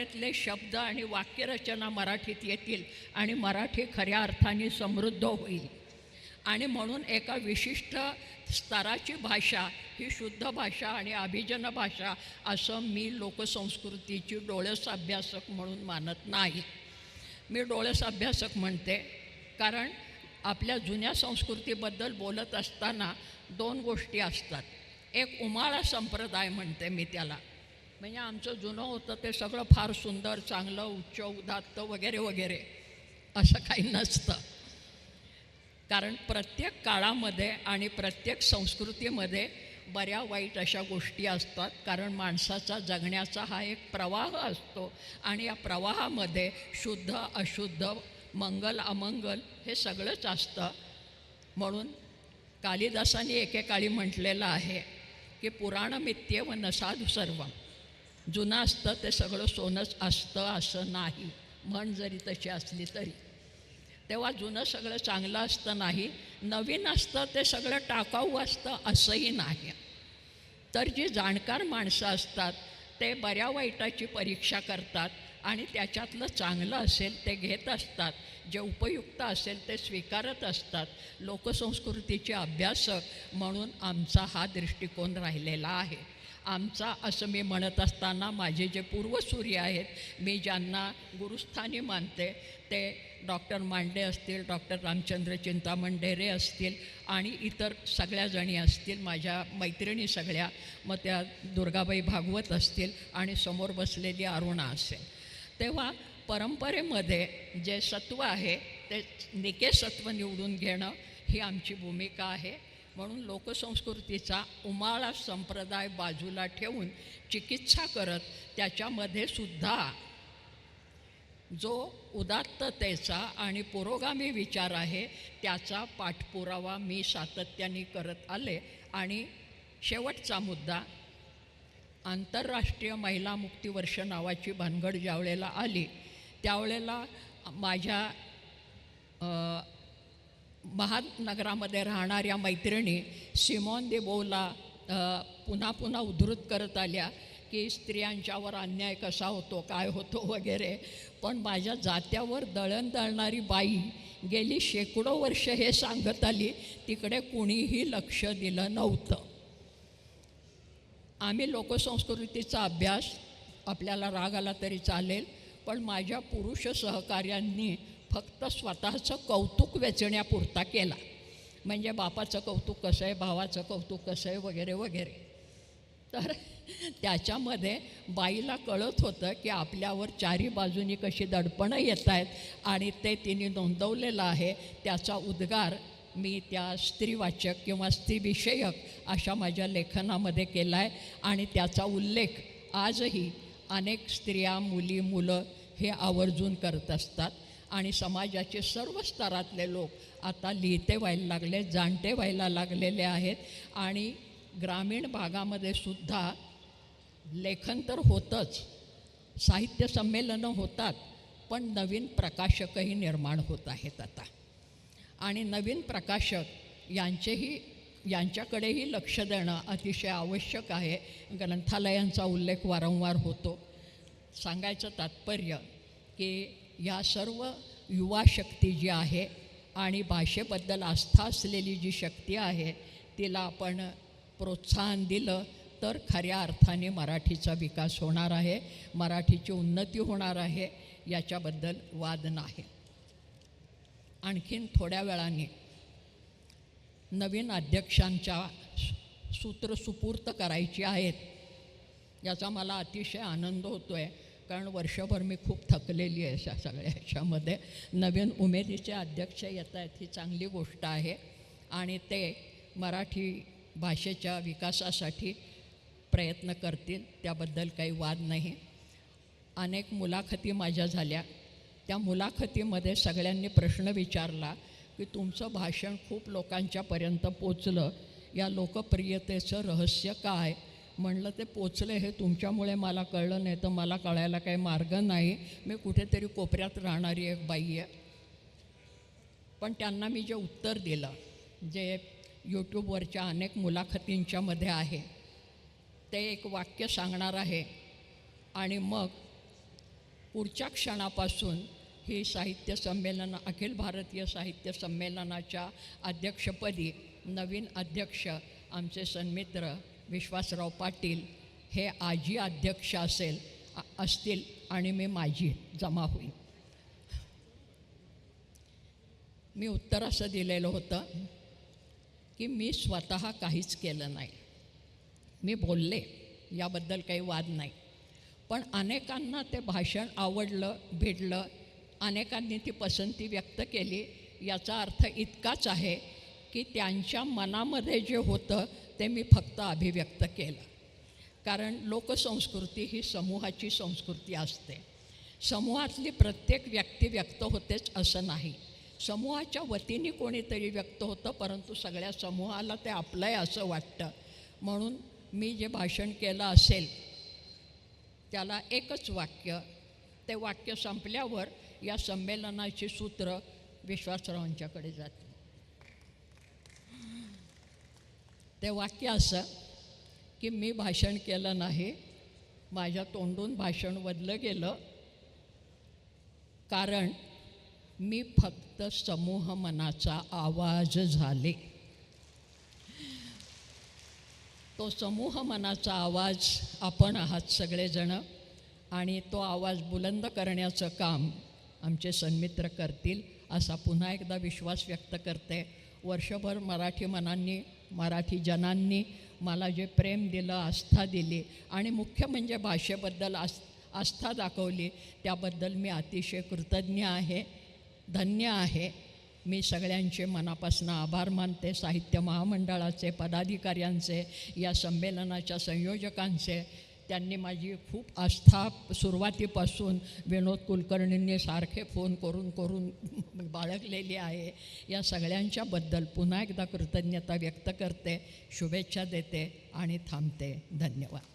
मराठवाड्यातले शब्द आणि वाक्यरचना मराठीत येतील आणि मराठी खऱ्या अर्थाने समृद्ध होईल. आणि म्हणून एका विशिष्ट स्तराची भाषा ही शुद्ध भाषा आणि अभिजन भाषा असं मी लोकसंस्कृतीची डोळस अभ्यासक म्हणून मानत नाही. मी डोळस अभ्यासक म्हणते कारण आपल्या जुन्या संस्कृतीबद्दल बोलत असताना दोन गोष्टी असतात. एक उमाळा संप्रदाय म्हणते मी त्याला, म्हणजे आमचं जुनं होतं ते सगळं फार सुंदर, चांगलं, उच्च, उदात्त वगैरे वगैरे असं काही नसतं. कारण प्रत्येक काळामध्ये आणि प्रत्येक संस्कृतीमध्ये बऱ्या वाईट अशा गोष्टी असतात. कारण माणसाचा जगण्याचा हा एक प्रवाह असतो आणि या प्रवाहामध्ये शुद्ध अशुद्ध, मंगल अमंगल हे सगळंच असतं. म्हणून कालिदासाने एकेकाळी म्हटलेलं आहे की पुराणमित्येव न साधु सर्वम. जुनं असतं ते सगळं सोनंच असतं असं नाही, म्हण जरी तशी असली तरी. तेव्हा जुनं सगळं चांगलं असतं नाही, नवीन असतं ते सगळं टाकाऊ असतं असंही नाही. तर जी जाणकार माणसं असतात ते बऱ्या वाईटाची परीक्षा करतात आणि त्याच्यातलं चांगलं असेल ते घेत असतात, जे उपयुक्त असेल ते स्वीकारत असतात. लोकसंस्कृतीचे अभ्यासक म्हणून आमचा हा दृष्टिकोन राहिलेला आहे. आमचा असं मी म्हणत असताना माझे जे पूर्वसूरी आहेत, मी ज्यांना गुरुस्थानी मानते ते डॉक्टर मांडे असतील, डॉक्टर रामचंद्र चिंतामण असतील आणि इतर सगळ्या जणी असतील, माझ्या मैत्रिणी सगळ्या, मग त्या दुर्गाबाई भागवत असतील आणि समोर बसलेली अरुणा असेल. तेव्हा परंपरेमध्ये जे सत्व आहे ते निकेसत्व निवडून घेणं ही आमची भूमिका आहे. म्हणून लोकसंस्कृतीचा उमाळा संप्रदाय बाजूला ठेवून चिकित्सा करत त्याच्यामध्ये सुद्धा जो उदात्ततेचा आणि पुरोगामी विचार आहे त्याचा पाठपुरावा मी सातत्याने करत आले. आणि शेवटचा मुद्दा, आंतरराष्ट्रीय महिला मुक्तिवर्ष नावाची भानगड ज्यावेळेला आली त्यावेळेला माझ्या महानगरामध्ये राहणाऱ्या मैत्रिणी सिमॉन दे बोवला पुन्हा पुन्हा उद्धृत करत आल्या की स्त्रियांच्यावर अन्याय कसा होतो, काय होतो वगैरे. पण माझ्या जात्यावर दळण दळणारी बाई गेली शेकडो वर्ष हे सांगत आली, तिकडे कुणीही लक्ष दिलं नव्हतं. आम्ही लोकसंस्कृतीचा अभ्यास, आपल्याला राग आला तरी चालेल, पण माझ्या पुरुष सहकाऱ्यांनी फक्त स्वतःचं कौतुक वेचण्यापुरता केला. म्हणजे बापाचं कौतुक कसं आहे, भावाचं कौतुक कसं आहे वगैरे वगैरे. तर त्याच्यामध्ये बाईला कळत होतं की आपल्यावर चारी बाजूनी कशी दडपणं येत आहेत आणि ते तिने नोंदवलेलं आहे. त्याचा उद्गार मी त्या स्त्रीवाचक किंवा स्त्रीविषयक अशा माझ्या लेखनामध्ये केला आहे आणि त्याचा उल्लेख आजही अनेक स्त्रिया, मुली, मुलं हे आवर्जून करत असतात. आणि समाजाचे सर्व स्तरातले लोक आता लिहिते व्हायला लागले, जाणते व्हायला लागलेले आहेत. आणि ग्रामीण भागामध्ये सुद्धा लेखन तर होतंच, साहित्य संमेलनं होतात, पण नवीन प्रकाशकही निर्माण होत आहेत आता. आणि नवीन प्रकाशक यांच्याकडेही लक्ष देणं अतिशय आवश्यक आहे. ग्रंथालयांचा उल्लेख वारंवार होतो. सांगायचं तात्पर्य की या सर्व युवा शक्ती जी आहे आणि भाषेबद्दल आस्था असलेली जी शक्ती आहे तिला आपण प्रोत्साहन दिलं तर खऱ्या अर्थाने मराठीचा विकास होणार आहे, मराठीची उन्नती होणार आहे, याच्याबद्दल वाद नाही. आणखीन थोड्या वेळाने नवीन अध्यक्षांच्या सूत्र सुपूर्त करायची आहेत. याचा मला अतिशय आनंद होतो आहे, कारण वर्षभर मी खूप थकलेली आहे अशा सगळ्या ह्याच्यामध्ये. नवीन उमेदीचे अध्यक्ष येत आहेत ही चांगली गोष्ट आहे आणि ते मराठी भाषेच्या विकासासाठी प्रयत्न करतील, त्याबद्दल काही वाद नाही. अनेक मुलाखती माझ्या झाल्या. त्या मुलाखतीमध्ये सगळ्यांनी प्रश्न विचारला की तुमचं भाषण खूप लोकांच्यापर्यंत पोचलं, या लोकप्रियतेचं रहस्य काय? म्हणलं ते पोचलं हे तुमच्यामुळे मला कळलं, नाही तर मला कळायला काही मार्ग नाही. मी कुठेतरी कोपऱ्यात राहणारी एक बाई आहे. पण त्यांना मी जे उत्तर दिलं, जे यूट्यूबवरच्या अनेक मुलाखतींच्यामध्ये आहे, ते एक वाक्य सांगणार आहे आणि मग पुढच्या क्षणापासून ही साहित्य संमेलन अखिल भारतीय साहित्य संमेलनाच्या अध्यक्षपदी नवीन अध्यक्ष आमचे सन्मित्र विश्वासराव पाटील हे आजी अध्यक्ष असतील आणि मी माझी जमा होईल. मी उत्तर असं दिलेलं होतं की मी स्वतः काहीच केलं नाही. मी बोलले, याबद्दल काही वाद नाही, पण अनेकांना ते भाषण आवडलं, भिडलं, अनेकांनी ती पसंती व्यक्त केली. याचा अर्थ इतकाच आहे की त्यांच्या मनामध्ये जे होतं ते मी फक्त अभिव्यक्त केलं. कारण लोकसंस्कृती ही समूहाची संस्कृती असते. समूहातली प्रत्येक व्यक्ती व्यक्त होतेच असं नाही. समूहाच्या वतीने कोणीतरी व्यक्त होतं, परंतु सगळ्या समूहाला ते आपलं आहे असं वाटतं. म्हणून मी जे भाषण केलं असेल त्याला एकच वाक्य, ते वाक्य संपल्यावर या संमेलनाची सूत्र विश्वासरावांच्याकडे जाते. ते वाक्य असं की मी भाषण केलं नाही, माझ्या तोंडून भाषण वदलं गेलं, कारण मी फक्त समूह मनाचा आवाज झाले. तो समूह मनाचा आवाज आपण आहात सगळेजणं, आणि तो आवाज बुलंद करण्याचं काम आमचे सन्मित्र करतील असा पुन्हा एकदा विश्वास व्यक्त करते. वर्षभर मराठी मनांनी, मराठी जनांनी मला जे प्रेम दिलं, आस्था दिली आणि मुख्य म्हणजे भाषेबद्दल आस्था दाखवली, त्याबद्दल मी अतिशय कृतज्ञ आहे, धन्य आहे. मी सगळ्यांचे मनापासून आभार मानते. साहित्य महामंडळाचे पदाधिकाऱ्यांचे, या संमेलनाच्या संयोजकांचे. त्यांनी माझी खूप आस्था सुरुवातीपासून विनोद कुलकर्णींनी सारखे फोन करून करून बाळगलेली आहे. या सगळ्यांच्याबद्दल पुन्हा एकदा कृतज्ञता व्यक्त करते, शुभेच्छा देते आणि थांबते. धन्यवाद.